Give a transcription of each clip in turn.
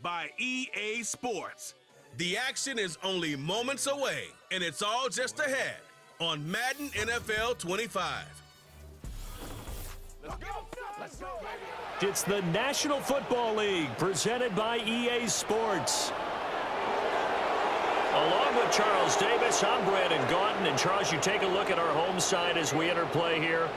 by EA Sports. The action is only moments away, and it's all just ahead on Madden NFL 25. Let's go. Let's go, baby. It's the National Football League presented by EA Sports. Along with Charles Davis, I'm Brandon Gaunton. And Charles, you take a look at our home side as we enter play here.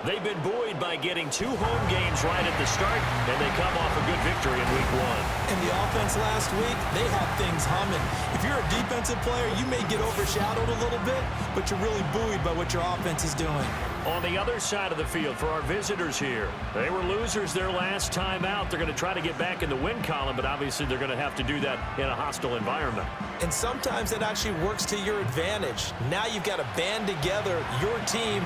They've been buoyed by getting 2 home games right at the start, and they come off a good victory in Week 1. And the offense last week, they have things humming. If you're a defensive player, you may get overshadowed a little bit, but you're really buoyed by what your offense is doing. On the other side of the field for our visitors here, they were losers their last time out. They're going to try to get back in the win column, but obviously they're going to have to do that in a hostile environment. And sometimes it actually works to your advantage. Now you've got to band together your team.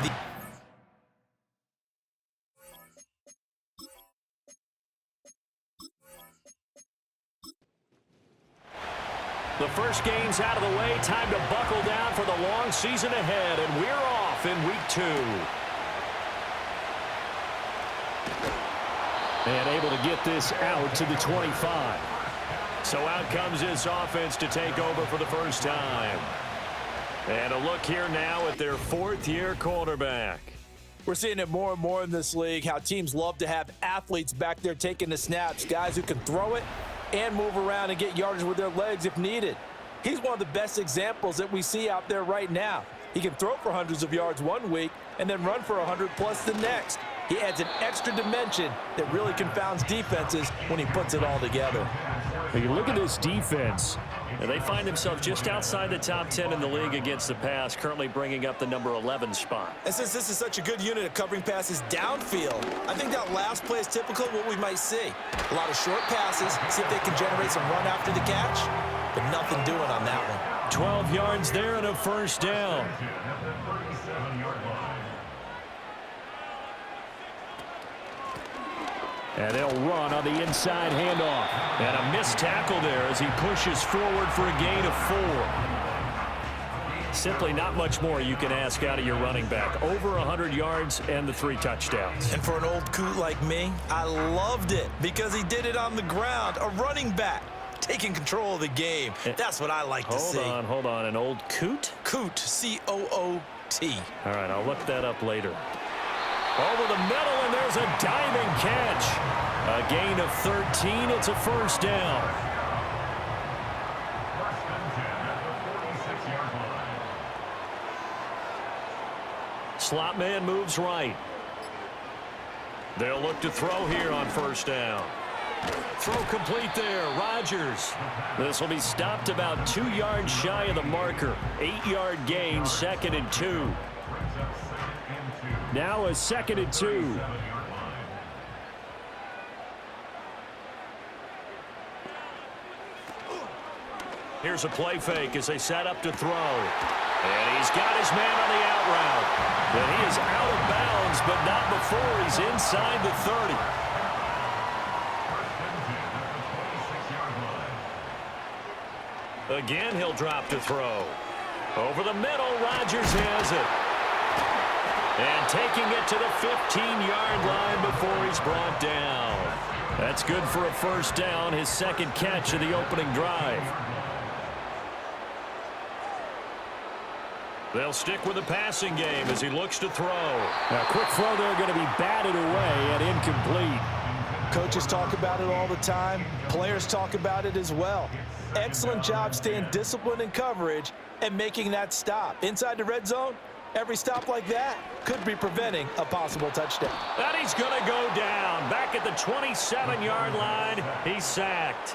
The first game's out of the way. Time to buckle down for the long season ahead, and we're off in Week 2. And able to get this out to the 25. So out comes this offense to take over for the first time. And a look here now at their 4th-year quarterback. We're seeing it more and more in this league, how teams love to have athletes back there taking the snaps, guys who can throw it and move around and get yardage with their legs if needed. He's one of the best examples that we see out there right now. He can throw for hundreds of yards one week and then run for 100+ the next. He adds an extra dimension that really confounds defenses when he puts it all together. You look at this defense, and they find themselves just outside the top 10 in the league against the pass, currently bringing up the number 11 spot. And since this is such a good unit of covering passes downfield, I think that last play is typical of what we might see. A lot of short passes, see if they can generate some run after the catch, but nothing doing on that one. 12 yards there and a first down. And they'll run on the inside handoff. And a missed tackle there as he pushes forward for a gain of 4. Simply not much more you can ask out of your running back. Over 100 yards and the 3 touchdowns. And for an old coot like me, I loved it because he did it on the ground. A running back taking control of the game. That's what I like to see. Hold on. An old coot? Coot, C-O-O-T. All right, I'll look that up later. Over the middle, and there's a diving catch. A gain of 13. It's a first down. Slot man moves right. They'll look to throw here on first down. Throw complete there. Rodgers. This will be stopped about 2 yards shy of the marker. 8-yard gain, 2nd and 2. Now a 2nd and 2. Here's a play fake as they set up to throw. And he's got his man on the out route. And he is out of bounds, but not before he's inside the 30. Again, he'll drop to throw. Over the middle, Rodgers has it. And taking it to the 15-yard line before he's brought down. That's good for a first down, his 2nd catch of the opening drive. They'll stick with the passing game as he looks to throw. A quick throw there going to be batted away and incomplete. Coaches talk about it all the time. Players talk about it as well. Excellent job staying disciplined in coverage and making that stop. Inside the red zone, every stop like that could be preventing a possible touchdown. And he's going to go down. Back at the 27-yard line, he's sacked.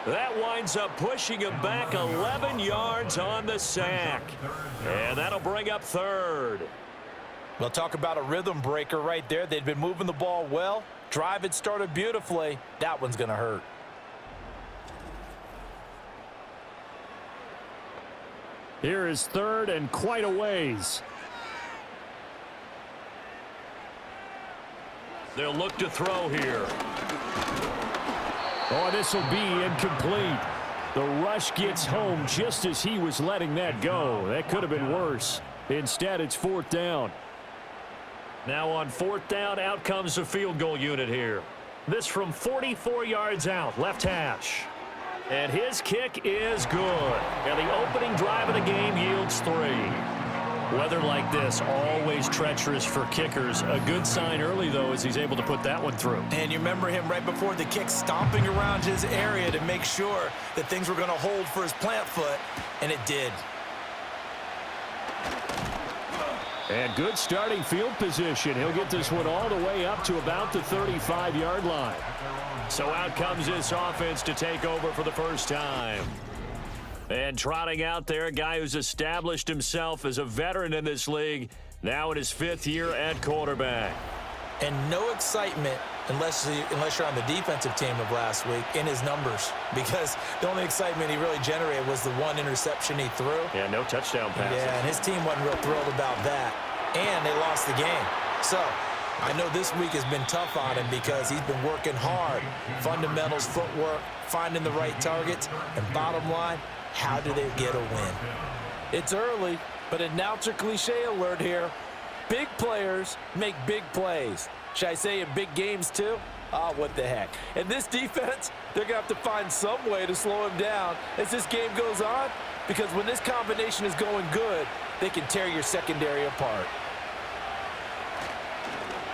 That winds up pushing him back 11 yards on the sack. And that'll bring up 3rd. We'll talk about a rhythm breaker right there. They'd been moving the ball well. Drive had started beautifully. That one's going to hurt. Here is 3rd and quite a ways. They'll look to throw here. Oh, this will be incomplete. The rush gets home just as he was letting that go. That could have been worse. Instead, it's 4th down. Now on 4th down, out comes the field goal unit here. This from 44 yards out, left hash. And his kick is good. And the opening drive of the game yields 3. Weather like this, always treacherous for kickers. A good sign early, though, as he's able to put that one through. And you remember him right before the kick stomping around his area to make sure that things were going to hold for his plant foot, and it did. And good starting field position. He'll get this one all the way up to about the 35-yard line. So out comes this offense to take over for the first time. And trotting out there, a guy who's established himself as a veteran in this league, now in his 5th year at quarterback. And no excitement unless you're on the defensive team of last week in his numbers, because the only excitement he really generated was the one interception he threw. Yeah, no touchdown passes. Yeah, and his team wasn't real thrilled about that, and they lost the game. So I know this week has been tough on him because he's been working hard. Fundamentals, footwork, finding the right targets, and bottom line, how do they get a win? It's early, but announcer cliche alert here. Big players make big plays. Should I say in big games too? Oh, what the heck. And this defense, they're going to have to find some way to slow him down as this game goes on, because when this combination is going good, they can tear your secondary apart.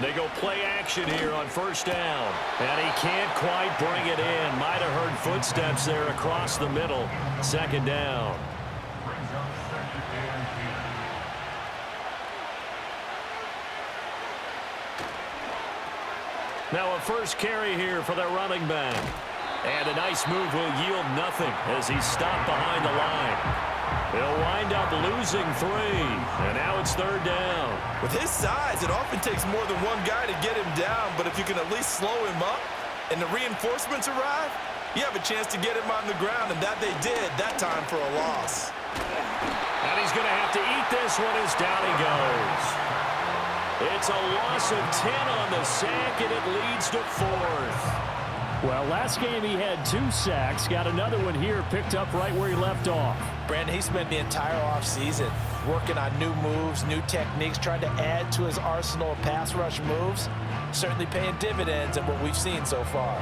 They go play action here on first down. And he can't quite bring it in. Might have heard footsteps there across the middle. Second down. Now a first carry here for their running back. And a nice move will yield nothing as he's stopped behind the line. He'll wind up losing 3, and now it's third down. With his size, it often takes more than one guy to get him down, but if you can at least slow him up and the reinforcements arrive, you have a chance to get him on the ground, and that they did that time for a loss. And he's going to have to eat this one as down he goes. It's a loss of 10 on the sack, and it leads to 4th. Well, last game he had 2 sacks. Got another one here, picked up right where he left off. Brandon, he spent the entire offseason working on new moves, new techniques, trying to add to his arsenal of pass rush moves. Certainly paying dividends in what we've seen so far.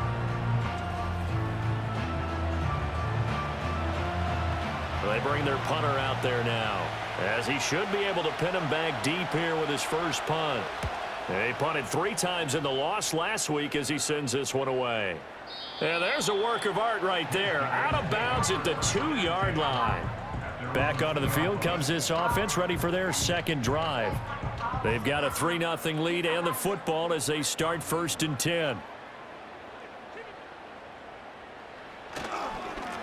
They bring their punter out there now, as he should be able to pin him back deep here with his first punt. He punted 3 times in the loss last week as he sends this one away. And there's a work of art right there. Out of bounds at the 2-yard line. Back onto the field comes this offense, ready for their second drive. They've got a 3-0 lead and the football as they start 1st and 10.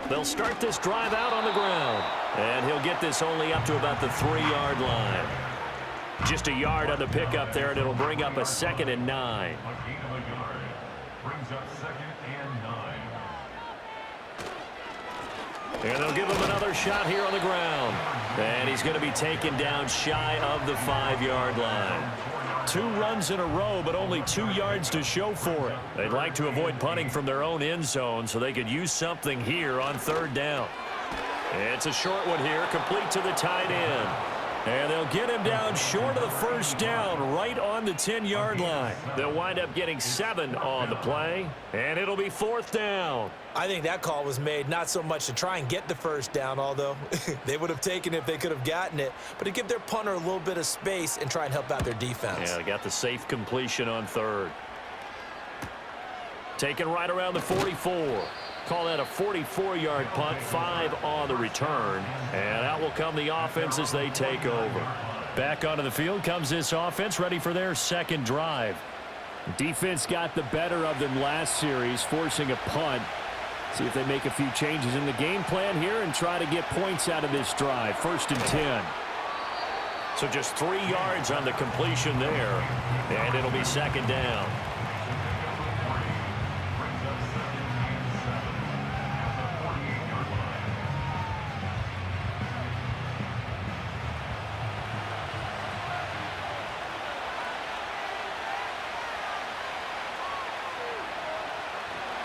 They'll start this drive out on the ground. And he'll get this only up to about the 3-yard line. Just a yard on the pickup there, and it'll bring up a 2nd and 9. And they'll give him another shot here on the ground. And he's going to be taken down shy of the 5-yard line. 2 runs in a row, but only 2 yards to show for it. They'd like to avoid punting from their own end zone so they could use something here on 3rd down. It's a short one here, complete to the tight end. And they'll get him down short of the first down, right on the 10-yard line. They'll wind up getting 7 on the play, and it'll be 4th down. I think that call was made not so much to try and get the first down, although they would have taken it if they could have gotten it, but to give their punter a little bit of space and try and help out their defense. Yeah, they got the safe completion on 3rd. Taken right around the 44. Call that a 44-yard punt, 5 on the return. And out will come the offense as they take over. Back onto the field comes this offense, ready for their second drive. Defense got the better of them last series, forcing a punt. See if they make a few changes in the game plan here and try to get points out of this drive. 1st and 10. So just 3 yards on the completion there. And it'll be 2nd down.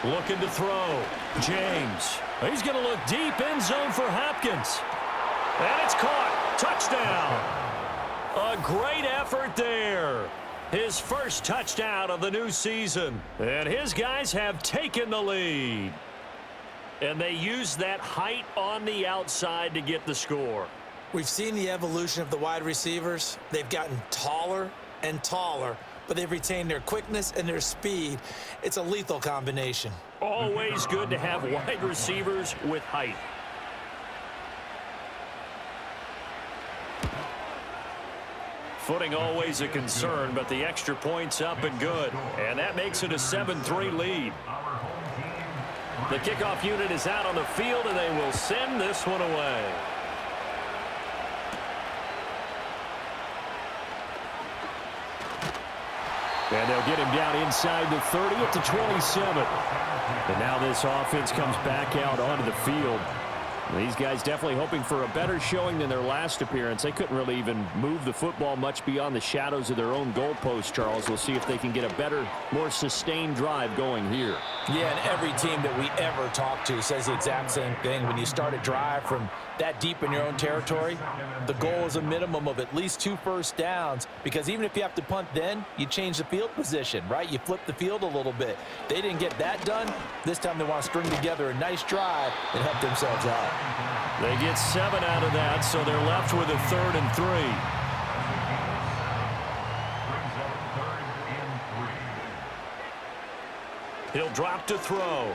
Looking to throw. James. He's going to look deep, end zone for Hopkins. And it's caught. Touchdown. A great effort there. His first touchdown of the new season. And his guys have taken the lead. And they use that height on the outside to get the score. We've seen the evolution of the wide receivers. They've gotten taller and taller, but they've retained their quickness and their speed. It's a lethal combination. Always good to have wide receivers with height. Footing always a concern, but the extra point's up and good. And that makes it a 7-3 lead. The kickoff unit is out on the field, and they will send this one away. And they'll get him down inside the 30 at the 27. And now this offense comes back out onto the field. These guys definitely hoping for a better showing than their last appearance. They couldn't really even move the football much beyond the shadows of their own goalpost, Charles. We'll see if they can get a better, more sustained drive going here. Yeah, and every team that we ever talk to says the exact same thing. When you start a drive from that deep in your own territory, the goal is a minimum of at least 2 first downs, because even if you have to punt then, you change the field position, right? You flip the field a little bit. They didn't get that done. This time they want to string together a nice drive and help themselves out. They get 7 out of that, so they're left with a 3rd and 3. He'll drop to throw.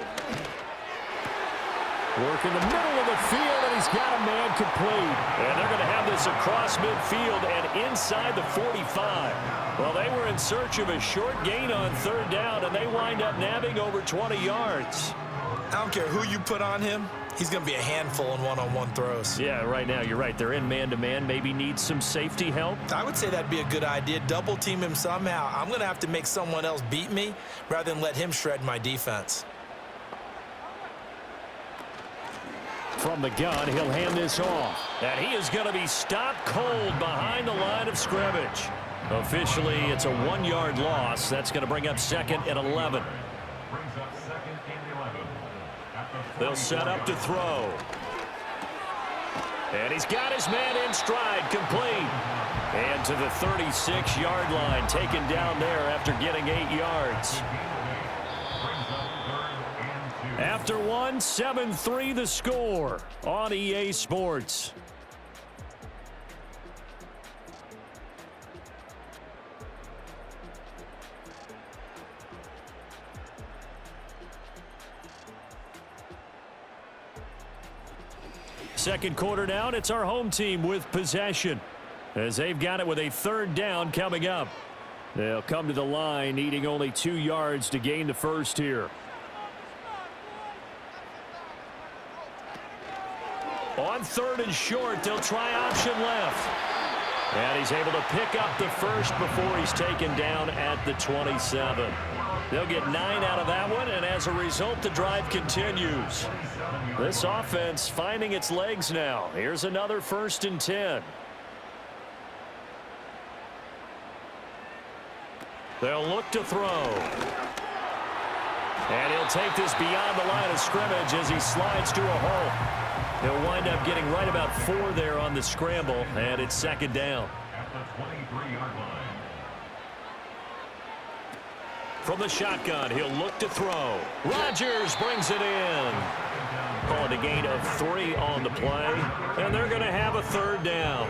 Work in the middle of the field, and he's got a man complete. And they're going to have this across midfield and inside the 45. Well, they were in search of a short gain on 3rd down, and they wind up nabbing over 20 yards. I don't care who you put on him. He's going to be a handful in one-on-one throws. Yeah, right now, you're right. They're in man-to-man. Maybe need some safety help. I would say that'd be a good idea. Double team him somehow. I'm going to have to make someone else beat me rather than let him shred my defense. From the gun, he'll hand this off. And he is going to be stopped cold behind the line of scrimmage. Officially, it's a 1-yard loss. That's going to bring up 2nd and 11. They'll set up to throw. And he's got his man in stride, complete. And to the 36-yard line, taken down there after getting 8 yards. After 1, 7-3 the score on EA Sports. Second quarter down, it's our home team with possession, as they've got it with a 3rd down coming up. They'll come to the line, needing only 2 yards to gain the first here. On 3rd and short, they'll try option left. And he's able to pick up the first before he's taken down at the 27. They'll get 9 out of that one, and as a result, the drive continues. This offense finding its legs now. Here's another 1st and 10. They'll look to throw. And he'll take this beyond the line of scrimmage as he slides to a hole. He'll wind up getting right about 4 there on the scramble, and it's 2nd down. At the 23-yard line. From the shotgun, he'll look to throw. Rodgers brings it in. Calling a gain of 3 on the play, and they're going to have a 3rd down.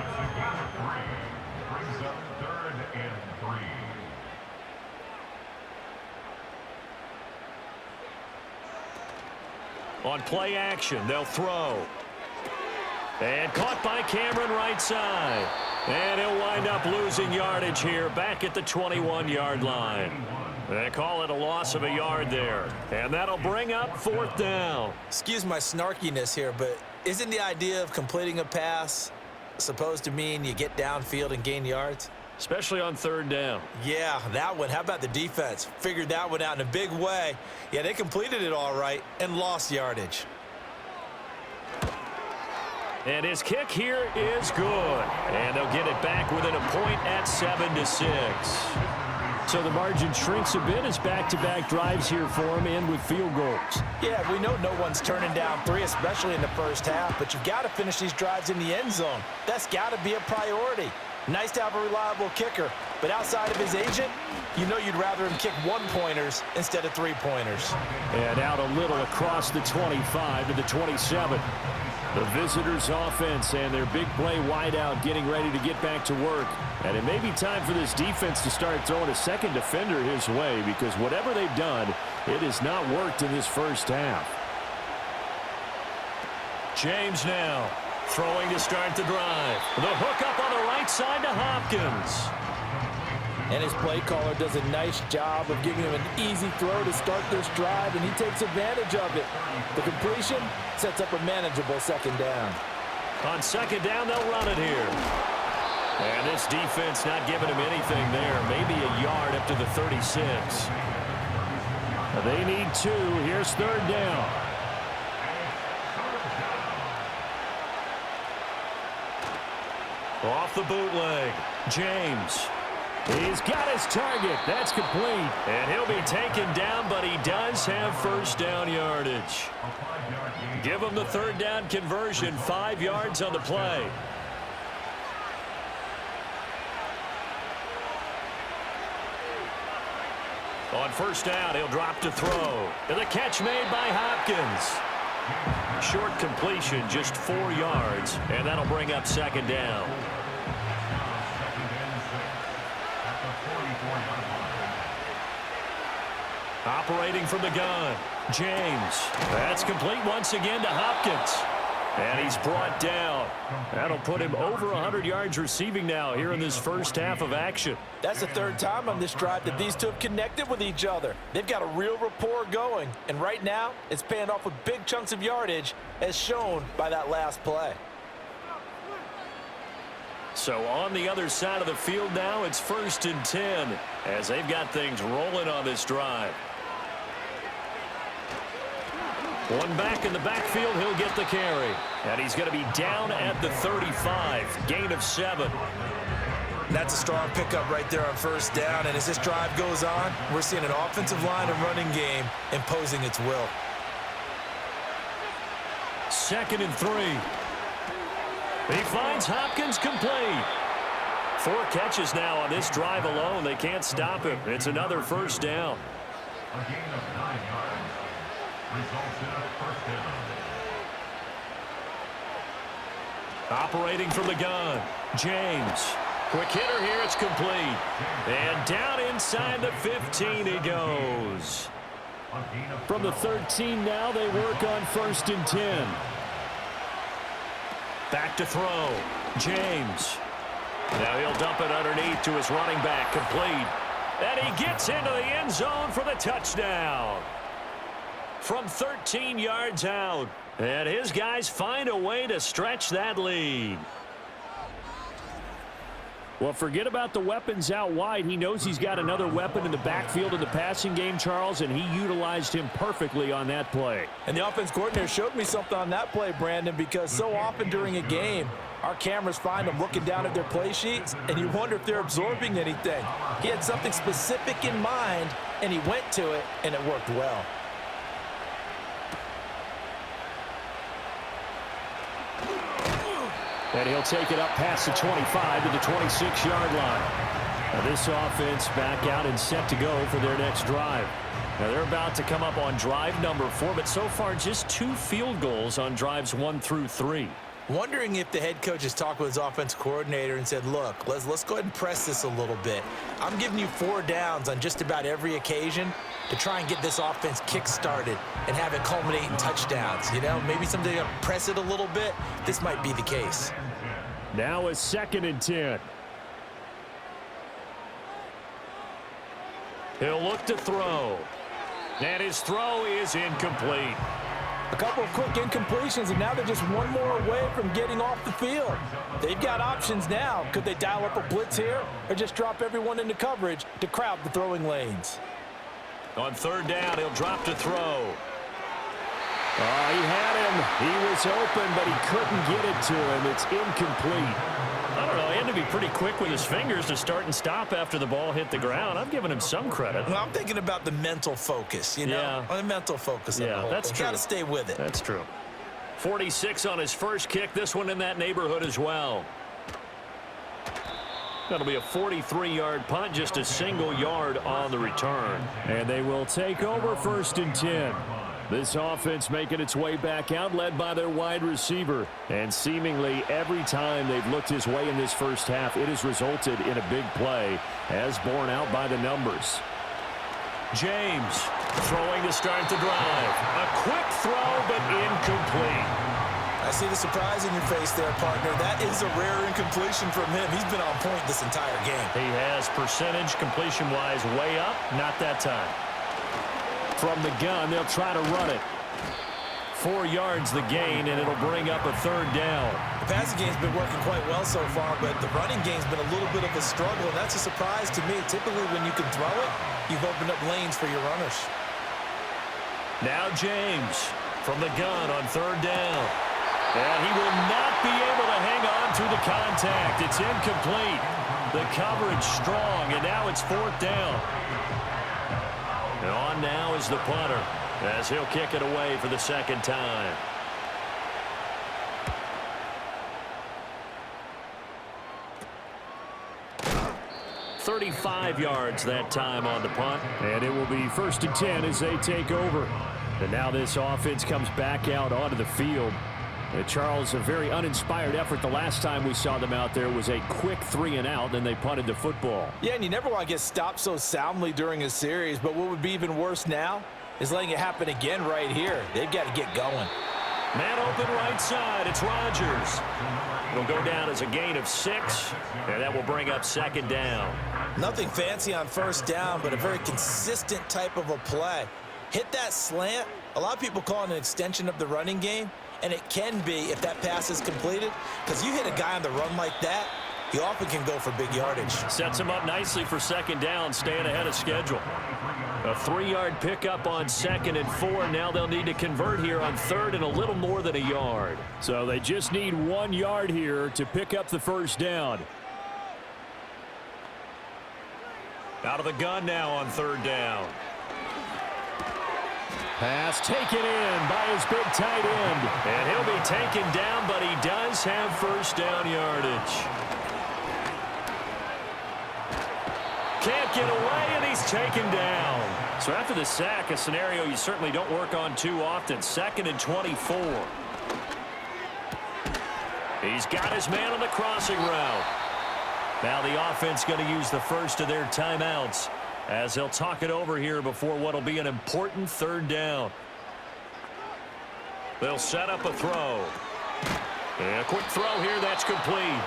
Brings up 3rd and 3. On play action, they'll throw. And caught by Cameron right side. And he'll wind up losing yardage here back at the 21-yard line. They call it a loss of a yard there. And that'll bring up 4th down. Excuse my snarkiness here, but isn't the idea of completing a pass supposed to mean you get downfield and gain yards? Especially on 3rd down. Yeah, that one. How about the defense? Figured that one out in a big way. Yeah, they completed it all right and lost yardage. And his kick here is good. And they'll get it back within a point at 7-6. So the margin shrinks a bit as back-to-back drives here for him, and with field goals. Yeah, we know no one's turning down 3, especially in the first half, but you've got to finish these drives in the end zone. That's got to be a priority. Nice to have a reliable kicker, but outside of his agent, you know you'd rather him kick one-pointers instead of three-pointers. And out a little across the 25 to the 27. The visitors' offense and their big play wideout getting ready to get back to work. And it may be time for this defense to start throwing a second defender his way, because whatever they've done, it has not worked in this first half. James now throwing to start the drive. The hook up on the right side to Hopkins. And his play caller does a nice job of giving him an easy throw to start this drive, and he takes advantage of it. The completion sets up a manageable second down. On second down, they'll run it here. And this defense not giving him anything there. Maybe a yard up to the 36. They need 2. Here's third down. Off the bootleg, James. He's got his target. That's complete. And he'll be taken down, but he does have first down yardage. Give him the third down conversion. 5 yards on the play. On first down, he'll drop to throw. And the catch made by Hopkins. Short completion, just 4 yards, and that'll bring up second down. Operating from the gun, James. That's complete once again to Hopkins. And he's brought down. That'll put him over 100 yards receiving now here in this first half of action. That's the third time on this drive that these two have connected with each other. They've got a real rapport going, and right now it's paying off with big chunks of yardage, as shown by that last play. So on the other side of the field now, it's 1st and 10 as they've got things rolling on this drive. One back in the backfield, he'll get the carry. And he's going to be down at the 35, gain of 7. That's a strong pickup right there on first down, and as this drive goes on, we're seeing an offensive line and running game imposing its will. 2nd and 3. He finds Hopkins complete. 4 catches now on this drive alone. They can't stop him. It's another first down. A gain of 9 yards. Results in a first down. Operating from the gun, James. Quick hitter here, it's complete. And down inside the 15 he goes. From the 13 now, they work on 1st and 10. Back to throw, James. Now he'll dump it underneath to his running back, complete. And he gets into the end zone for the touchdown. From 13 yards out. And his guys find a way to stretch that lead. Well, forget about the weapons out wide. He knows he's got another weapon in the backfield in the passing game, Charles, and he utilized him perfectly on that play. And the offense coordinator showed me something on that play, Brandon, because so often during a game, our cameras find them looking down at their play sheets, and you wonder if they're absorbing anything. He had something specific in mind, and he went to it, and it worked well. And he'll take it up past the 25 to the 26-yard line. Now this offense back out and set to go for their next drive. Now they're about to come up on drive number 4, but so far just 2 field goals on drives 1 through 3. Wondering if the head coach has talked with his offense coordinator and said, look, let's go ahead and press this a little bit. I'm giving you 4 downs on just about every occasion to try and get this offense kick-started and have it culminate in touchdowns. You know, maybe someday to press it a little bit. This might be the case. Now a 2nd and 10. He'll look to throw. And his throw is incomplete. A couple of quick incompletions, and now they're just one more away from getting off the field. They've got options now. Could they dial up a blitz here or just drop everyone into coverage to crowd the throwing lanes? On 3rd down, he'll drop to throw. Oh, he had him. He was open, but he couldn't get it to him. It's incomplete. I don't know. He had to be pretty quick with his fingers to start and stop after the ball hit the ground. I'm giving him some credit. Well, I'm thinking about the mental focus, you know? Yeah. The mental focus. Yeah, that's true. Got to stay with it. That's true. 46 on his first kick. This one in that neighborhood as well. That'll be a 43-yard punt, just a single yard on the return. And they will take over 1st and 10. This offense making its way back out, led by their wide receiver. And seemingly every time they've looked his way in this first half, it has resulted in a big play, as borne out by the numbers. James throwing to start the drive. A quick throw, but incomplete. I see the surprise in your face there, partner. That is a rare incompletion from him. He's been on point this entire game. He has percentage completion-wise way up. Not that time. From the gun, they'll try to run it. 4 yards the gain, and it'll bring up a 3rd down. The passing game's been working quite well so far, but the running game's been a little bit of a struggle, and that's a surprise to me. Typically, when you can throw it, you've opened up lanes for your runners. Now James from the gun on 3rd down. And he will not be able to hang on through the contact. It's incomplete. The coverage strong, and now it's 4th down. And on now is the punter, as he'll kick it away for the 2nd time. "35 yards that time on the punt. And it will be 1st and 10 as they take over. And now this offense comes back out onto the field. And Charles, a very uninspired effort. The last time we saw them out there was a quick 3-and-out, then they punted the football. Yeah, and you never want to get stopped so soundly during a series, but what would be even worse now is letting it happen again right here. They've got to get going. Man open right side. It's Rodgers. It'll go down as a gain of 6, and that will bring up 2nd down. Nothing fancy on 1st down, but a very consistent type of a play. Hit that slant. A lot of people call it an extension of the running game. And it can be if that pass is completed, because you hit a guy on the run like that, he often can go for big yardage. Sets him up nicely for 2nd down, staying ahead of schedule. A 3-yard pickup on 2nd and 4. Now they'll need to convert here on 3rd and a little more than a yard. So they just need 1 yard here to pick up the 1st down. Out of the gun now on 3rd down. Pass taken in by his big tight end. And he'll be taken down, but he does have 1st down yardage. Can't get away, and he's taken down. So after the sack, a scenario you certainly don't work on too often. 2nd and 24. He's got his man on the crossing route. Now the offense going to use the first of their timeouts, as they'll talk it over here before what will be an important 3rd down. They'll set up a throw. And a quick throw here, that's complete.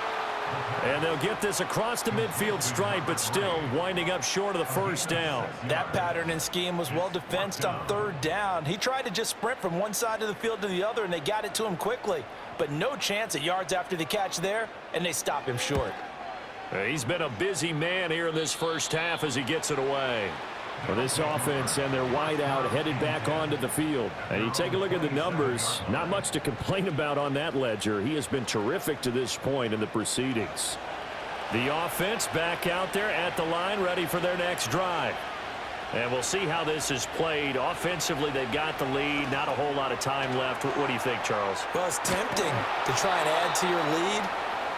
And they'll get this across the midfield stripe, but still winding up short of the 1st down. That pattern and scheme was well defensed on 3rd down. He tried to just sprint from one side of the field to the other, and they got it to him quickly. But no chance at yards after the catch there, and they stop him short. He's been a busy man here in this first half as he gets it away. For this offense and their wideout headed back onto the field. And you take a look at the numbers, not much to complain about on that ledger. He has been terrific to this point in the proceedings. The offense back out there at the line, ready for their next drive. And we'll see how this is played. Offensively, they've got the lead. Not a whole lot of time left. What do you think, Charles? Well, it's tempting to try and add to your lead,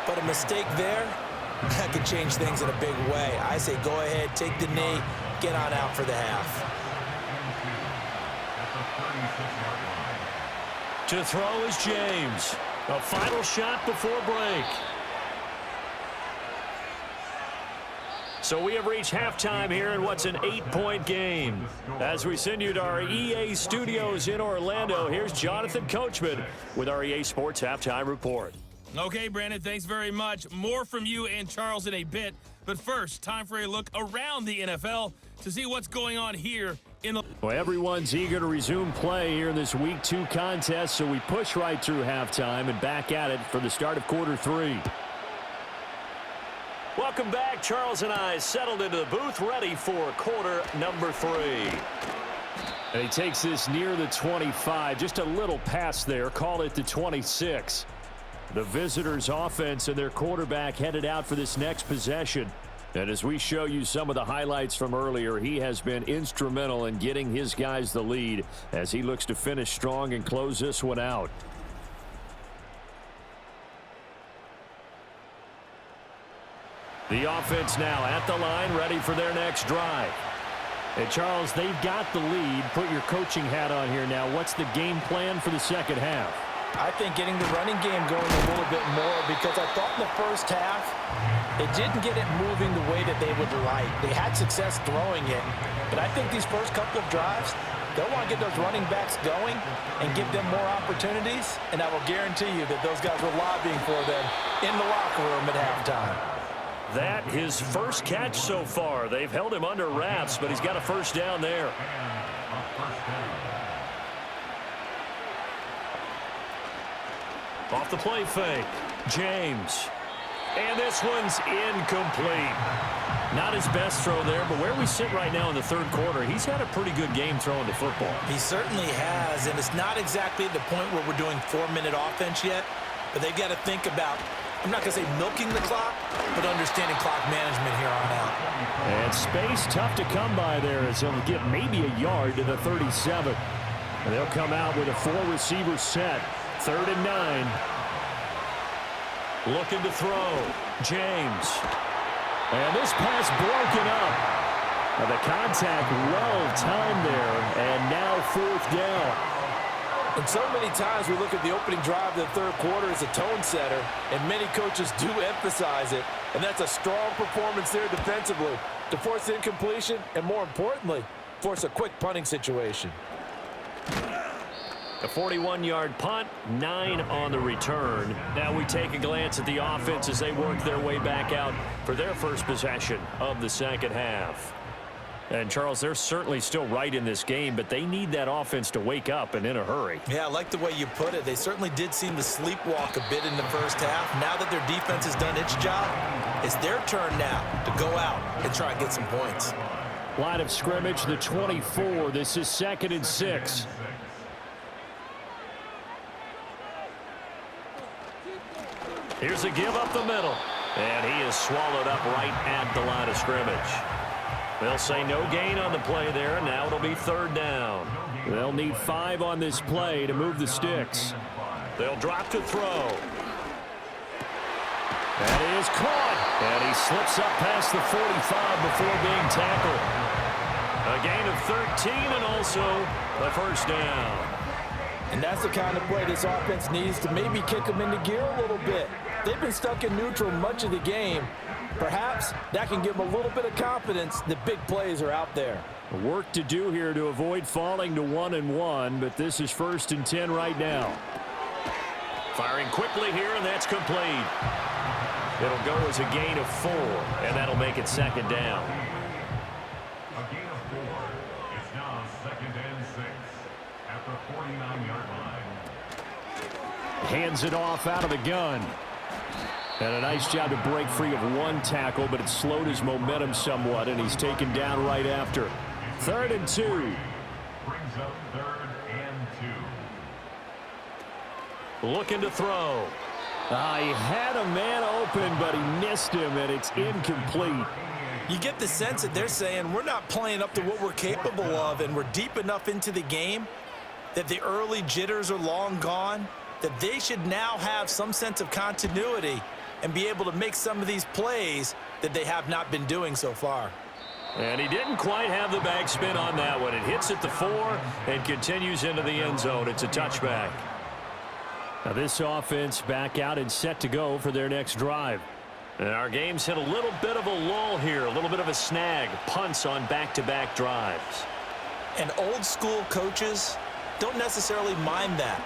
but a mistake there, that could change things in a big way. I say go ahead, take the knee, get on out for the half. To throw is James. A final shot before break. So we have reached halftime here in what's an 8-point game. As we send you to our EA studios in Orlando, here's Jonathan Coachman with our EA Sports Halftime Report. Okay, Brandon, thanks very much. More from you and Charles in a bit. But first, time for a look around the NFL to see what's going on here in the... Well, everyone's eager to resume play here in this Week 2 contest, so we push right through halftime and back at it for the start of quarter 3. Welcome back. Charles and I settled into the booth, ready for quarter number 3. And he takes this near the 25, just a little past there, call it the 26. The visitors' offense and their quarterback headed out for this next possession. And as we show you some of the highlights from earlier, he has been instrumental in getting his guys the lead as he looks to finish strong and close this one out. The offense now at the line, ready for their next drive. Hey, Charles, they've got the lead. Put your coaching hat on here now. What's the game plan for the second half? I think getting the running game going a little bit more, because I thought in the first half they didn't get it moving the way that they would like. They had success throwing it, but I think these first couple of drives, they'll want to get those running backs going and give them more opportunities, and I will guarantee you that those guys were lobbying for them in the locker room at halftime. That his first catch so far. They've held him under wraps, but he's got a first down there. Off the play fake, James. And this one's incomplete. Not his best throw there, but where we sit right now in the third quarter, he's had a pretty good game throwing the football. He certainly has, and it's not exactly at the point where we're doing 4-minute offense yet, but they've got to think about, I'm not going to say milking the clock, but understanding clock management here on out. And space tough to come by there, as he'll get maybe a yard to the 37. And they'll come out with a 4-receiver set. 3rd and 9. Looking to throw. James. And this pass broken up. The contact well-timed there, and now 4th down. And so many times we look at the opening drive of the third quarter as a tone setter, and many coaches do emphasize it, and that's a strong performance there defensively to force incompletion and, more importantly, force a quick punting situation. A 41-yard punt, 9 on the return. Now we take a glance at the offense as they work their way back out for their first possession of the second half. And, Charles, they're certainly still right in this game, but they need that offense to wake up and in a hurry. Yeah, I like the way you put it. They certainly did seem to sleepwalk a bit in the first half. Now that their defense has done its job, it's their turn now to go out and try and get some points. Line of scrimmage, the 24. This is 2nd and 6. Here's a give up the middle. And he is swallowed up right at the line of scrimmage. They'll say no gain on the play there. Now it'll be 3rd down. They'll need 5 on this play to move the sticks. They'll drop to throw. And he is caught. And he slips up past the 45 before being tackled. A gain of 13 and also a first down. And that's the kind of play this offense needs to maybe kick them into gear a little bit. They've been stuck in neutral much of the game. Perhaps that can give them a little bit of confidence that big plays are out there. Work to do here to avoid falling to 1-1, but this is 1st and 10 right now. Firing quickly here, and that's complete. It'll go as a gain of 4, and that'll make it 2nd down. A gain of 4. It's now 2nd and 6 at the 49-yard line. Hands it off out of the gun. And a nice job to break free of one tackle, but it slowed his momentum somewhat, and he's taken down right after. 3rd and 2. Brings up 3rd and 2. Looking to throw. He had a man open, but he missed him, and it's incomplete. You get the sense that they're saying we're not playing up to what we're capable of, and we're deep enough into the game that the early jitters are long gone, that they should now have some sense of continuity and be able to make some of these plays that they have not been doing so far. And he didn't quite have the back spin on that one. It hits at the 4 and continues into the end zone. It's a touchback. Now this offense back out and set to go for their next drive. And our game's hit a little bit of a lull here, a little bit of a snag. Punts on back-to-back drives. And old school coaches don't necessarily mind that.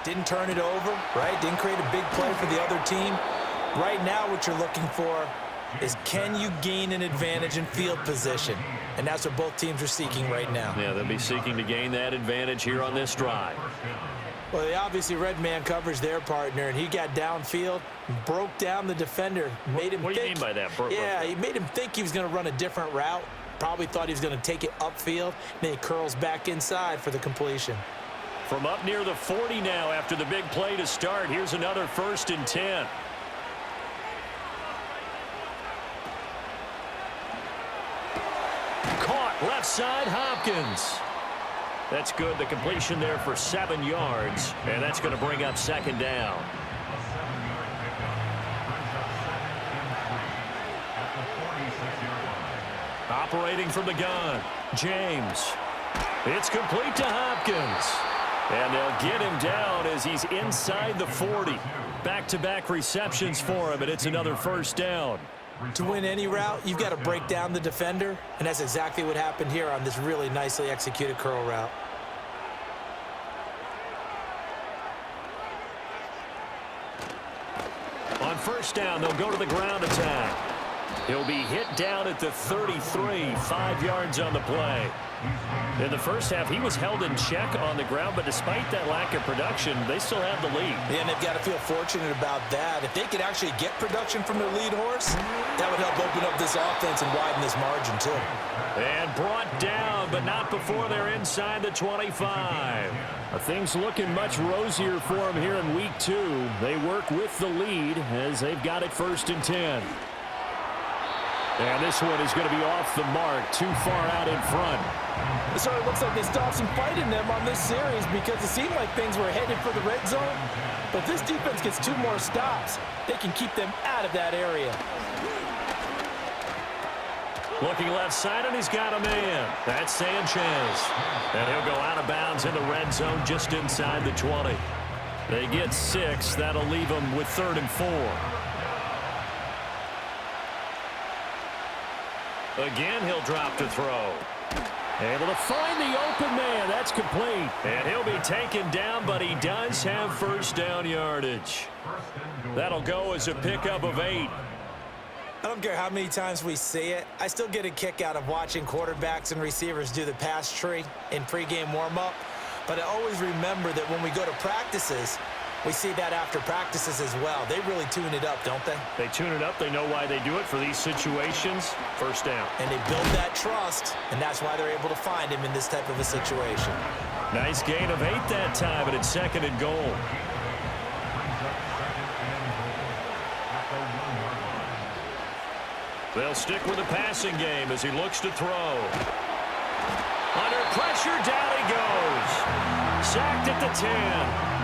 Didn't turn it over, right? Didn't create a big play for the other team. Right now what you're looking for is, can you gain an advantage in field position? And that's what both teams are seeking right now. Yeah, they'll be seeking to gain that advantage here on this drive. Well, they obviously red man coverage their partner, and he got downfield, broke down the defender, made him What do you mean by that? Yeah, he made him think he was going to run a different route. Probably thought he was going to take it upfield. Then he curls back inside for the completion. From up near the 40 now after the big play to start. Here's another 1st and 10. Caught left side, Hopkins. That's good. The completion there for 7 yards, and that's going to bring up 2nd down. 6-yard line. Operating from the gun, James. It's complete to Hopkins. And they'll get him down as he's inside the 40. Back-to-back receptions for him, and it's another first down. To win any route, you've got to break down the defender, and that's exactly what happened here on this really nicely executed curl route. On first down, they'll go to the ground attack. He'll be hit down at the 33, 5 yards on the play. In the first half, he was held in check on the ground, but despite that lack of production, they still have the lead. Yeah, and they've got to feel fortunate about that. If they could actually get production from their lead horse, that would help open up this offense and widen this margin, too. And brought down, but not before they're inside the 25. Things looking much rosier for them here in week 2. They work with the lead as they've got it 1st and 10. And this one is going to be off the mark, too far out in front. It sort of looks like they stopped some fight in them on this series because it seemed like things were headed for the red zone. But this defense gets 2 more stops. They can keep them out of that area. Looking left side, and he's got a man. That's Sanchez. And he'll go out of bounds in the red zone just inside the 20. They get 6. That'll leave them with 3rd and 4. Again, he'll drop to throw. Able to find the open man. That's complete. And he'll be taken down, but he does have first down yardage. That'll go as a pickup of 8. I don't care how many times we see it. I still get a kick out of watching quarterbacks and receivers do the pass tree in pregame warm-up. But I always remember that when we go to practices, we see that after practices as well. They really tune it up, don't they? They tune it up. They know why they do it for these situations. First down. And they build that trust, and that's why they're able to find him in this type of a situation. Nice gain of 8 that time, but it's 2nd and goal. They'll stick with the passing game as he looks to throw. Under pressure, down he goes. Sacked at the 10.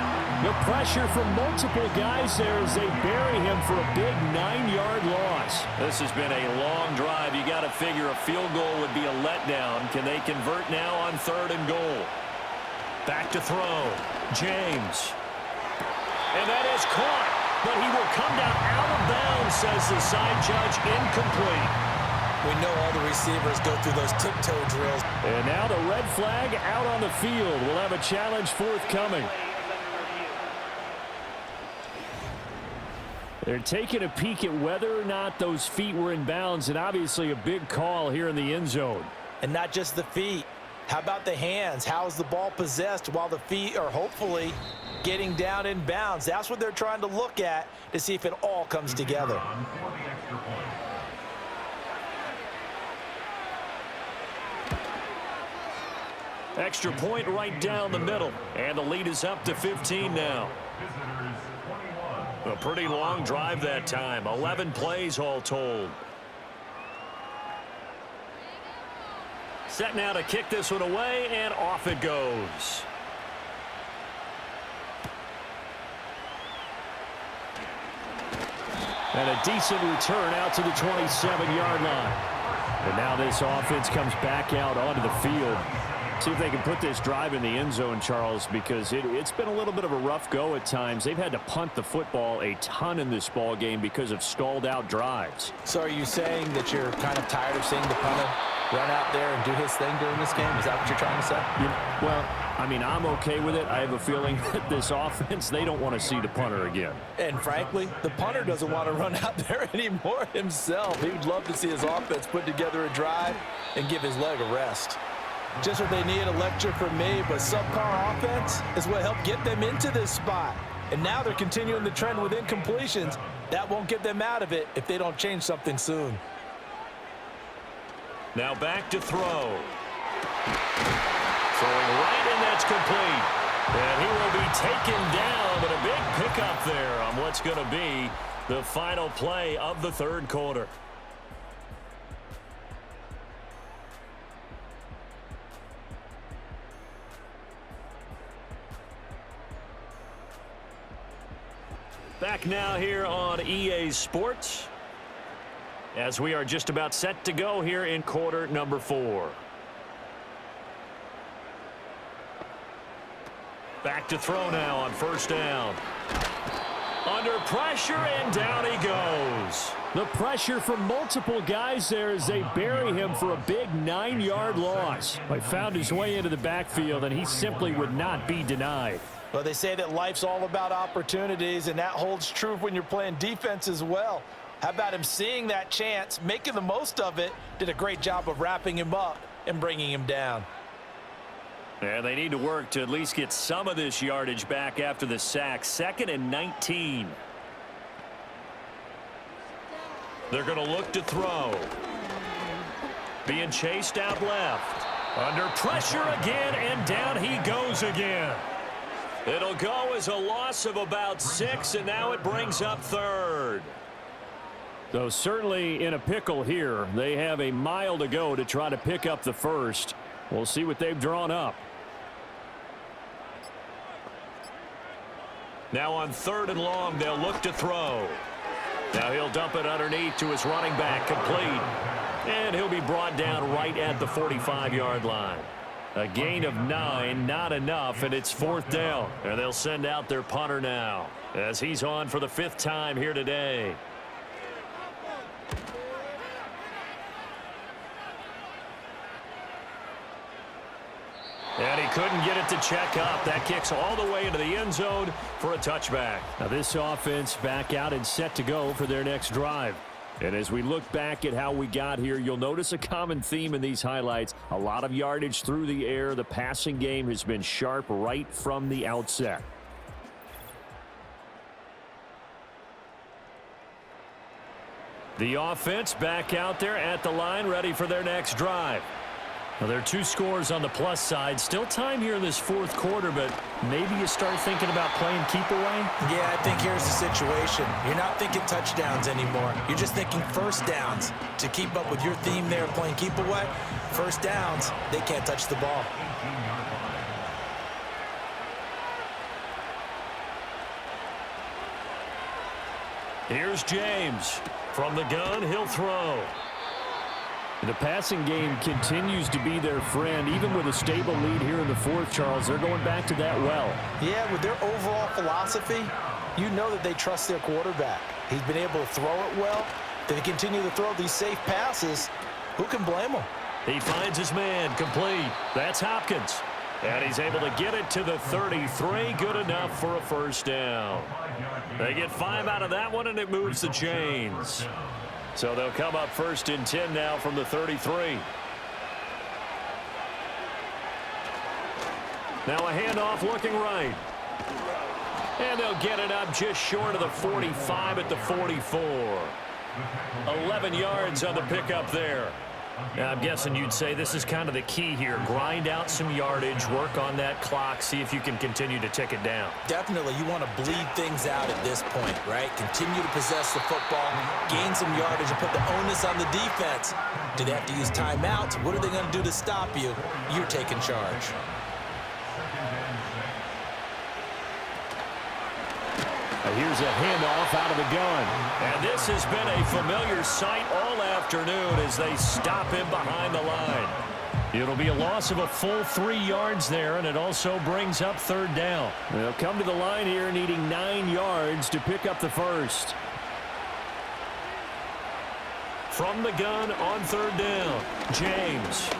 The pressure from multiple guys there as they bury him for a big 9-yard loss. This has been a long drive. You got to figure a field goal would be a letdown. Can they convert now on 3rd and goal? Back to throw. James. And that is caught. But he will come down out of bounds, says the side judge. Incomplete. We know all the receivers go through those tiptoe drills. And now the red flag out on the field. We'll have a challenge forthcoming. They're taking a peek at whether or not those feet were in bounds, and obviously a big call here in the end zone. And not just the feet. How about the hands? How is the ball possessed while the feet are hopefully getting down in bounds? That's what they're trying to look at to see if it all comes together. Extra point right down the middle. And the lead is up to 15 now. A pretty long drive that time. 11 plays all told. Set now to kick this one away, and off it goes. And a decent return out to the 27-yard line. And now this offense comes back out onto the field. See if they can put this drive in the end zone, Charles, because it's been a little bit of a rough go at times. They've had to punt the football a ton in this ball game because of stalled out drives. So are you saying that you're kind of tired of seeing the punter run out there and do his thing during this game? Is that what you're trying to say? Well, I mean, I'm okay with it. I have a feeling that this offense, they don't want to see the punter again. And frankly, the punter doesn't want to run out there anymore himself. He would love to see his offense put together a drive and give his leg a rest. Just what they need, a lecture from me, but subpar offense is what helped get them into this spot. And now they're continuing the trend with incompletions. That won't get them out of it if they don't change something soon. Now back to throw. Throwing right, and that's complete. And he will be taken down, but a big pickup there on what's going to be the final play of the 3rd quarter. Back now here on EA Sports. as we are just about set to go here in quarter number 4. Back to throw now on first down. Under pressure, and down he goes. The pressure from multiple guys there as they bury him for a big 9-yard loss. He found his way into the backfield, and he simply would not be denied. Well, they say that life's all about opportunities, and that holds true when you're playing defense as well. How about him seeing that chance, making the most of it, did a great job of wrapping him up and bringing him down. And they need to work to at least get some of this yardage back after the sack. 2nd and 19. They're going to look to throw. Being chased out left. Under pressure again, and down he goes again. It'll go as a loss of about 6, and now it brings up 3rd. So certainly in a pickle here. They have a mile to go to try to pick up the first. We'll see what they've drawn up. Now on 3rd and long, they'll look to throw. Now he'll dump it underneath to his running back, complete. And he'll be brought down right at the 45-yard line. A gain of 9, not enough, and it's 4th down. And they'll send out their punter now as he's on for the 5th time here today. And he couldn't get it to check up. That kicks all the way into the end zone for a touchback. Now this offense back out and set to go for their next drive. And as we look back at how we got here, you'll notice a common theme in these highlights. A lot of yardage through the air. The passing game has been sharp right from the outset. The offense back out there at the line, ready for their next drive. Well, there are 2 scores on the plus side. Still time here in this 4th quarter, but maybe you start thinking about playing keep away? Yeah, I think here's the situation. You're not thinking touchdowns anymore. You're just thinking first downs. To keep up with your theme there, playing keep away, first downs, they can't touch the ball. Here's James. From the gun, he'll throw. The passing game continues to be their friend. Even with a stable lead here in the 4th, Charles, they're going back to that well. Yeah, with their overall philosophy, you know that they trust their quarterback. He's been able to throw it well. They continue to throw these safe passes. Who can blame them? He finds his man, complete. That's Hopkins. And he's able to get it to the 33. Good enough for a first down. They get 5 out of that one, and it moves the chains. So they'll come up 1st and 10 now from the 33. Now a handoff looking right. And they'll get it up just short of the 45 at the 44. 11 yards on the pickup there. Now, I'm guessing you'd say this is kind of the key here. Grind out some yardage, work on that clock, see if you can continue to tick it down. Definitely, you want to bleed things out at this point, right? Continue to possess the football, gain some yardage, and put the onus on the defense. Do they have to use timeouts? What are they going to do to stop you? You're taking charge. Here's a handoff out of the gun. And this has been a familiar sight all afternoon as they stop him behind the line. It'll be a loss of a full 3 yards there, and it also brings up 3rd down. They'll come to the line here needing 9 yards to pick up the first. From the gun on 3rd down, James.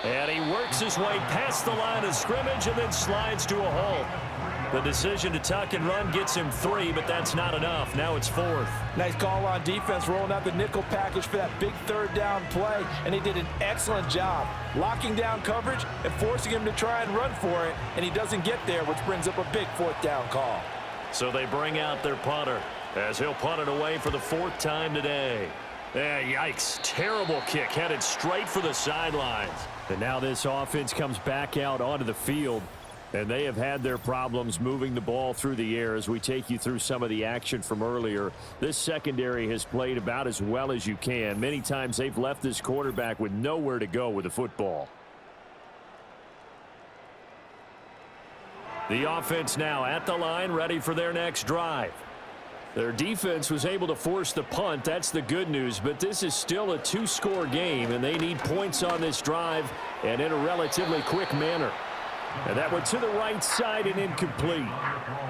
And he works his way past the line of scrimmage and then slides to a halt. The decision to tuck and run gets him 3, but that's not enough. Now it's 4th. Nice call on defense, rolling out the nickel package for that big 3rd down play, and he did an excellent job locking down coverage and forcing him to try and run for it, and he doesn't get there, which brings up a big 4th down call. So they bring out their punter as he'll punt it away for the 4th time today. Yikes. Terrible kick headed straight for the sidelines. And now this offense comes back out onto the field. And they have had their problems moving the ball through the air as we take you through some of the action from earlier. This secondary has played about as well as you can. Many times they've left this quarterback with nowhere to go with the football. The offense now at the line, ready for their next drive. Their defense was able to force the punt. That's the good news. But this is still a two-score game, and they need points on this drive and in a relatively quick manner. And that went to the right side and incomplete.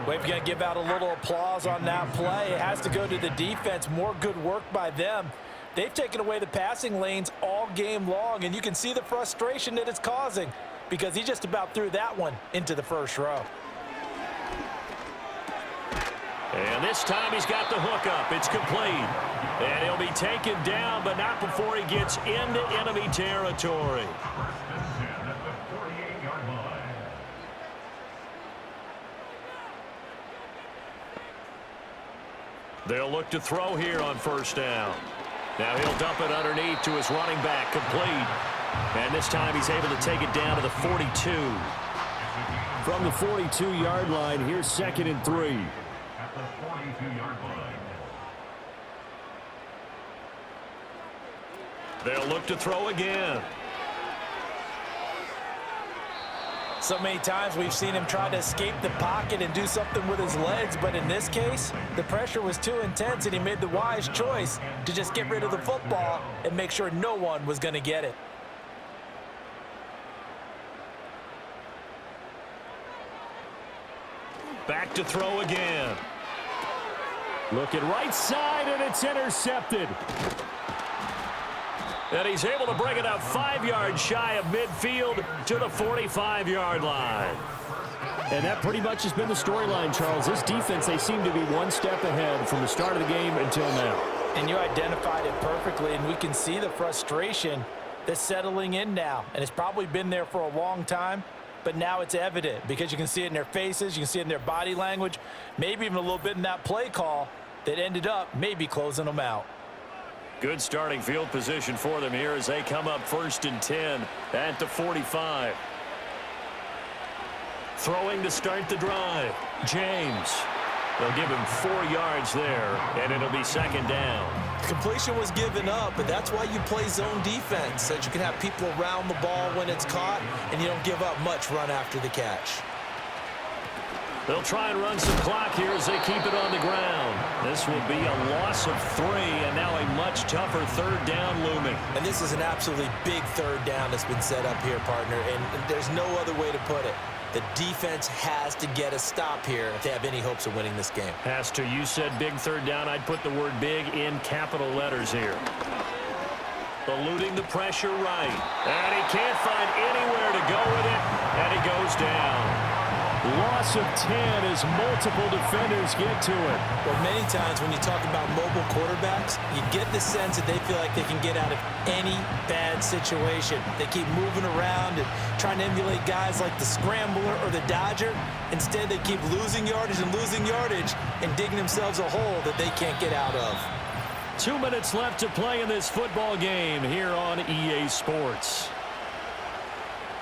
We're going to give out a little applause on that play. It has to go to the defense. More good work by them. They've taken away the passing lanes all game long, and you can see the frustration that it's causing because he just about threw that one into the first row. And this time he's got the hook up. It's complete. And he'll be taken down, but not before he gets into enemy territory. They'll look to throw here on first down. Now he'll dump it underneath to his running back, complete. And this time he's able to take it down to the 42. From the 42-yard line, here's 2nd and 3. At the 42-yard line. They'll look to throw again. So many times we've seen him try to escape the pocket and do something with his legs, but in this case, the pressure was too intense and he made the wise choice to just get rid of the football and make sure no one was going to get it. Back to throw again. Looking right side, and it's intercepted. And he's able to bring it up 5 yards shy of midfield to the 45-yard line. And that pretty much has been the storyline, Charles. This defense, they seem to be one step ahead from the start of the game until now. And you identified it perfectly, and we can see the frustration that's settling in now. And it's probably been there for a long time, but now it's evident because you can see it in their faces, you can see it in their body language, maybe even a little bit in that play call that ended up maybe closing them out. Good starting field position for them here as they come up 1st and 10 at the 45. Throwing to start the drive. James. They'll give him 4 yards there, and it'll be 2nd down. Completion was given up, but that's why you play zone defense, so that you can have people around the ball when it's caught, and you don't give up much run after the catch. They'll try and run some clock here as they keep it on the ground. This will be a loss of 3, and now a much tougher 3rd down looming. And this is an absolutely big 3rd down that's been set up here, partner, and there's no other way to put it. The defense has to get a stop here if they have any hopes of winning this game. Has to. You said big 3rd down. I'd put the word big in capital letters here. Eluding the pressure right. And he can't find anywhere to go with it, and he goes down. Loss of 10 as multiple defenders get to it. Well, many times when you talk about mobile quarterbacks, you get the sense that they feel like they can get out of any bad situation. They keep moving around and trying to emulate guys like the Scrambler or the Dodger. Instead, they keep losing yardage and digging themselves a hole that they can't get out of. 2 minutes left to play in this football game here on EA Sports.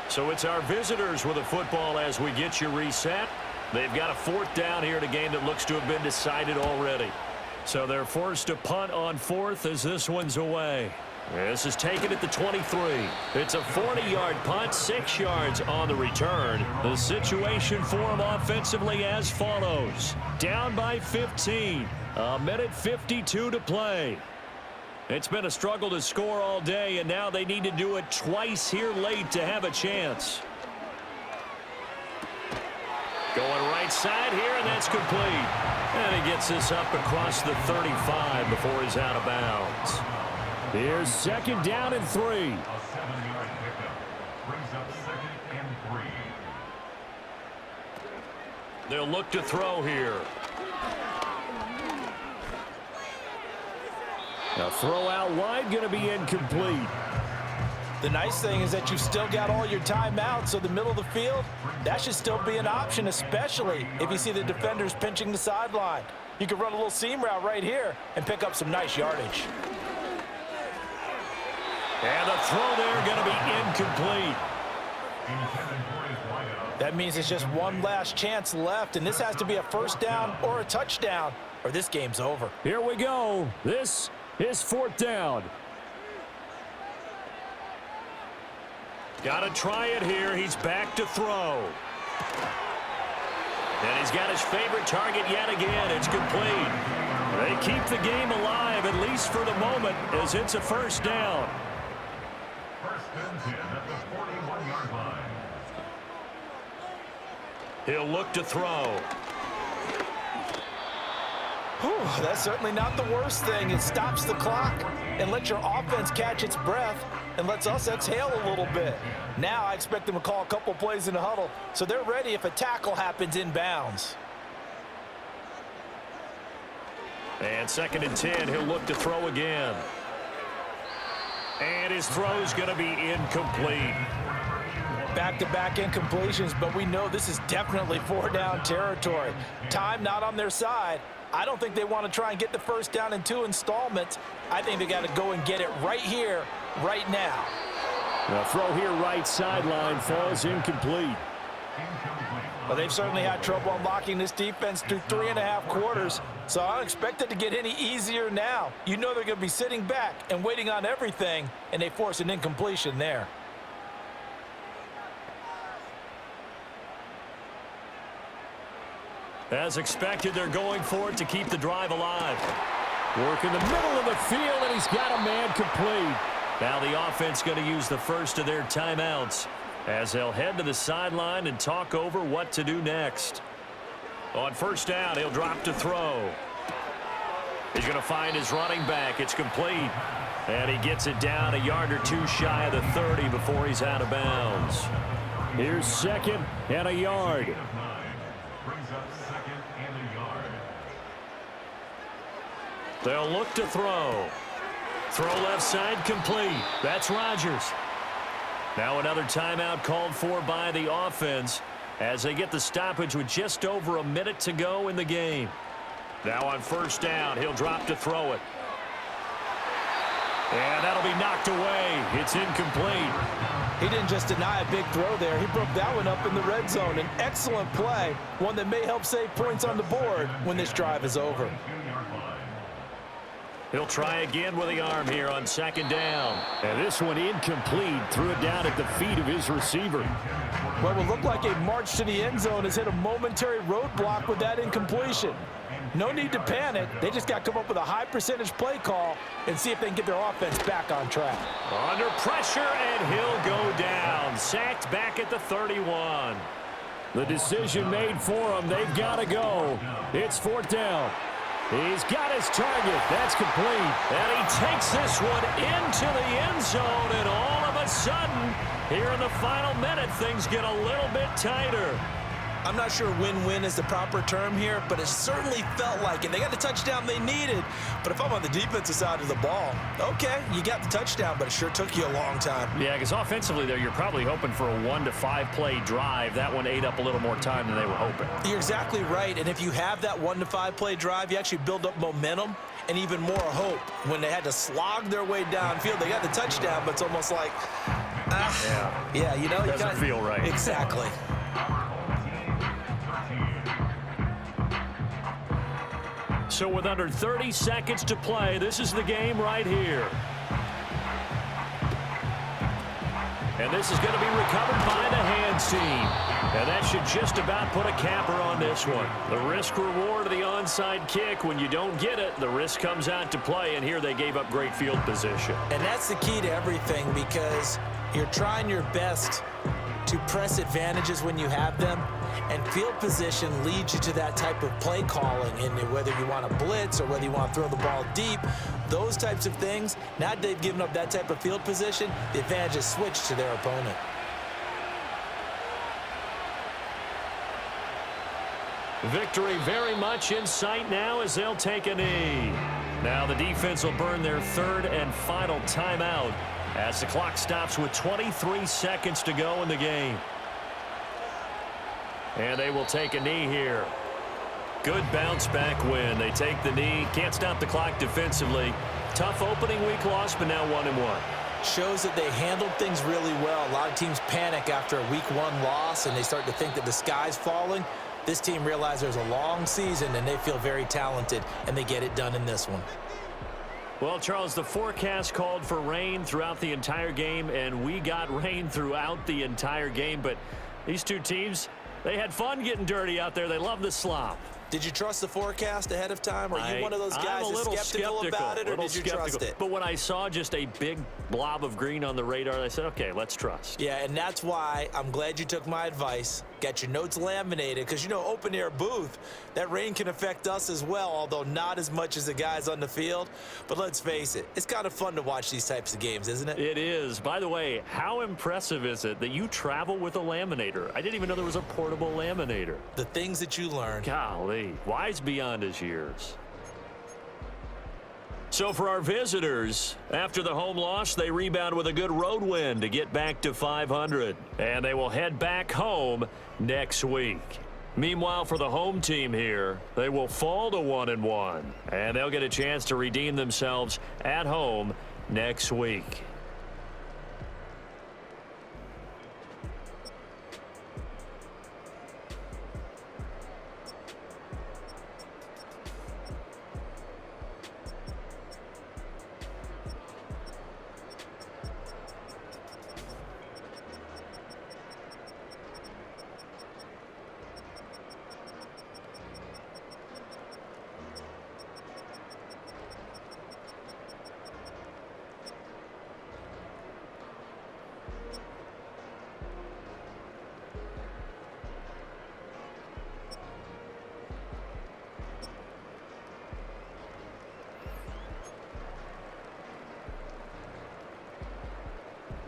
So it's our visitors with a football as we get you reset. They've got a 4th down here in a game that looks to have been decided already. So they're forced to punt on 4th as this one's away. This is taken at the 23. It's a 40-yard punt, 6 yards on the return. The situation for them offensively as follows. Down by 15. A minute 52 to play. It's been a struggle to score all day, and now they need to do it twice here late to have a chance. Going right side here, and that's complete. And he gets this up across the 35 before he's out of bounds. Here's 2nd down and 3. A 7-yard pickup brings up 2nd and 3. They'll look to throw here. A throw out wide, going to be incomplete. The nice thing is that you've still got all your timeouts, so the middle of the field, that should still be an option, especially if you see the defenders pinching the sideline. You can run a little seam route right here and pick up some nice yardage. And the throw there going to be incomplete. That means it's just one last chance left, and this has to be a 1st down or a touchdown, or this game's over. Here we go. This is 4th down. Got to try it here. He's back to throw. And he's got his favorite target yet again. It's complete. They keep the game alive, at least for the moment, as it's a first down. First and 10 at the 41-yard line. He'll look to throw. Whew, that's certainly not the worst thing. It stops the clock and lets your offense catch its breath and lets us exhale a little bit. Now I expect them to call a couple plays in the huddle so they're ready if a tackle happens inbounds. And second and 10, he'll look to throw again. And his throw's going to be incomplete. Back-to-back incompletions, but we know this is definitely four-down territory. Time not on their side. I don't think they want to try and get the first down in 2 installments. I think they got to go and get it right here, right now. The throw here right sideline falls incomplete. Well, they've certainly had trouble unlocking this defense through 3.5 quarters, so I don't expect it to get any easier now. You know they're going to be sitting back and waiting on everything, and they force an incompletion there. As expected, they're going for it to keep the drive alive. Work in the middle of the field, and he's got a man complete. Now the offense going to use the first of their timeouts as they'll head to the sideline and talk over what to do next. On first down, he'll drop to throw. He's going to find his running back. It's complete. And he gets it down a yard or two shy of the 30 before he's out of bounds. Here's second and a yard. Brings up second and a yard. They'll look to throw. Throw left side complete. That's Rodgers. Now another timeout called for by the offense as they get the stoppage with just over a minute to go in the game. Now on first down, he'll drop to throw it. And that'll be knocked away. It's incomplete. He didn't just deny a big throw there. He broke that one up in the red zone. An excellent play, one that may help save points on the board when this drive is over. He'll try again with the arm here on second down. And this one incomplete. Threw it down at the feet of his receiver. What would look like a march to the end zone has hit a momentary roadblock with that incompletion. No need to panic. They just got to come up with a high percentage play call and see if they can get their offense back on track. Under pressure, and he'll go down. Sacked back at the 31. The decision made for him. They've got to go. It's fourth down. He's got his target. That's complete. And he takes this one into the end zone, and all of a sudden, here in the final minute, things get a little bit tighter. I'm not sure win-win is the proper term here, but it certainly felt like it. They got the touchdown they needed, but if I'm on the defensive side of the ball, okay, you got the touchdown, but it sure took you a long time. Yeah, because offensively there, you're probably hoping for a 1 to 5 play drive. That one ate up a little more time than they were hoping. You're exactly right, and if you have that 1 to 5 play drive, you actually build up momentum and even more hope. When they had to slog their way downfield, they got the touchdown, but it's almost like, yeah, you know, you doesn't feel right. Exactly. So with under 30 seconds to play, this is the game right here. And this is going to be recovered by the hands team. And that should just about put a capper on this one. The risk reward of the onside kick, when you don't get it, the risk comes out to play, and here they gave up great field position. And that's the key to everything, because you're trying your best to press advantages when you have them, and field position leads you to that type of play calling. And whether you want to blitz or whether you want to throw the ball deep, those types of things, now that they've given up that type of field position, the advantage is switched to their opponent. Victory very much in sight now as they'll take a knee. Now the defense will burn their third and final timeout as the clock stops with 23 seconds to go in the game. And they will take a knee here. Good bounce back win. They take the knee. Can't stop the clock defensively. Tough opening week loss, but now 1-1. Shows that they handled things really well. A lot of teams panic after a week 1 loss, and they start to think that the sky's falling. This team realizes there's a long season, and they feel very talented, and they get it done in this one. Well, Charles, the forecast called for rain throughout the entire game, and we got rain throughout the entire game. But these two teams, they had fun getting dirty out there. They love the slop. Did you trust the forecast ahead of time? Or are you one of those guys I'm a little that's skeptical about it, or did you trust it? But when I saw just a big blob of green on the radar, I said, okay, let's trust. Yeah, and that's why I'm glad you took my advice. Get your notes laminated, because, you know, open-air booth, that rain can affect us as well, although not as much as the guys on the field. But let's face it, it's kind of fun to watch these types of games, isn't it? It is. By the way, how impressive is it that you travel with a laminator? I didn't even know there was a portable laminator. The things that you learn. Golly, wise beyond his years. So for our visitors, after the home loss, they rebound with a good road win to get back to 500. And they will head back home next week. Meanwhile, for the home team here, they will fall to 1-1. And they'll get a chance to redeem themselves at home next week.